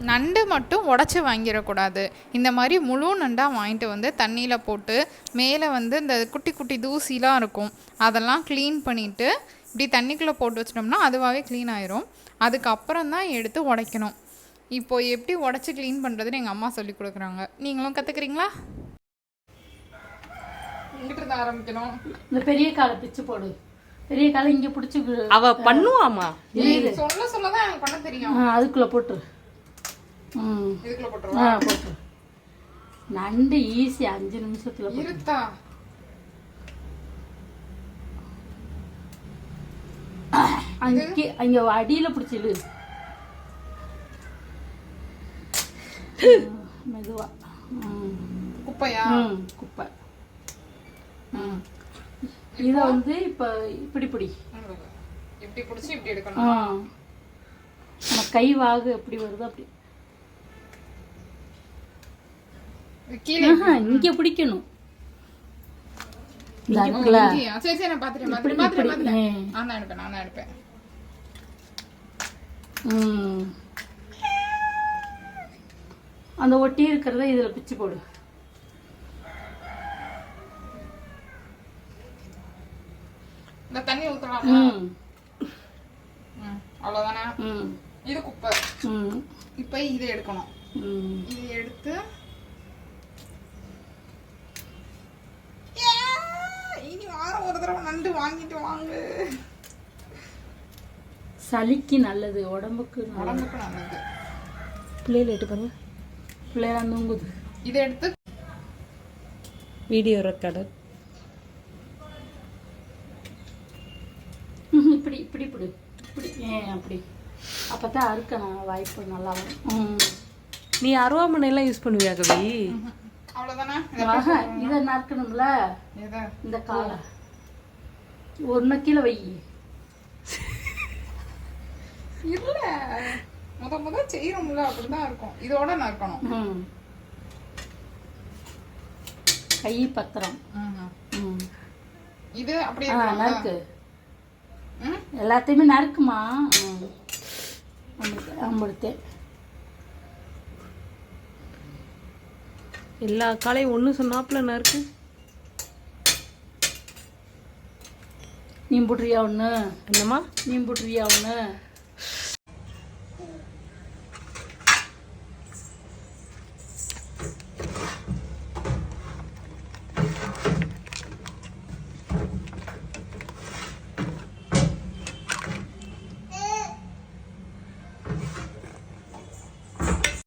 நண்டு மட்டும் உடச்சி வாங்கிடக்கூடாது. இந்த மாதிரி முழு நண்டாக வாங்கிட்டு வந்து தண்ணியில் போட்டு மேலே வந்து இந்த குட்டி குட்டி தூசிலாம் இருக்கும், அதெல்லாம் க்ளீன் பண்ணிவிட்டு இப்படி தண்ணிக்குள்ளே போட்டு வச்சிட்டோம்னா அதுவாகவே க்ளீன் ஆயிரும். அதுக்கப்புறம் தான் எடுத்து உடைக்கணும். இப்போது எப்படி உடச்சி க்ளீன் பண்ணுறதுன்னு எங்கள் அம்மா சொல்லி கொடுக்குறாங்க. நீங்களும் கற்றுக்குறீங்களா? இங்கிட்டு இருந்து ஆரம்பிக்கணும். இந்த பெரிய காலை பிச்சு போடு. பெரிய காலை இங்கே பிடிச்சி அவ பண்ணுவாமா? சொல்ல சொல்ல தான் எனக்கு பண்ண தெரியும். அதுக்குள்ளே போட்டுரு. இதுக்குள்ள போட்டுருவா? போட்டுரு. நண்டு ஈஸி 5 நிமிஷத்துல இருத்தா. அங்க அடியில பிடிச்சிடு மெதுவா. குப்பையா? குப்பை. இத வந்து இப்ப இப்படி பிடி. இப்படி பிடிச்சி இப்படி எடுக்கணும். நம்ம கை வாகு எப்படி வருது அப்படி. இங்க பிடிக்கணும். சரி சரி நான் பாத்துட்டேன். நான் தான் எடுப்பேன். அந்த ஒட்டி இருக்கிறத இதுல பிச்சு போடு. இந்த தண்ணி ஊத்தலாமா? அவ்வளவுதானே. இது குப்பை. இப்ப இதை எடுக்கணும். இதை எடுத்து இனி வாரம் ஒரு தடவை நண்டு வாங்கிட்டு வாங்க. சளிக்கு நல்லது, உடம்புக்கு நல்லது. பிள்ளைகளை எட்டு பாருங்க, பிள்ளைகள தூங்குது. இதை எடுத்து வீடியோ ரெக்கார்டர் இப்படி இப்படி இப்படி இப்படி அப்படி. அப்பதான் அறுக்கணும், வாய்ப்பு நல்லா வரும். நீ அருவாமனை எல்லாம் யூஸ் பண்ணுவியா கவி? அவ்வளவுதானே. இதை நறுக்கணும்ல, இந்த காலை ஒரு கீழே வை. இல்ல முத செய்யறோம்ல, அப்படிதான் இருக்கும். இதோட நறுக்கணும். கை பத்திரம். இது அப்படியே நறுக்கு. எல்லாத்தையுமே நறுக்குமா. அம்படுத்தேன். எல்லா காலையும் ஒண்ணு சொன்னாப்புல நறுக்கு. நீ போட்டுறியா ஒண்ணு? என்னம்மா நீ போட்டுறியா ஒண்ணு?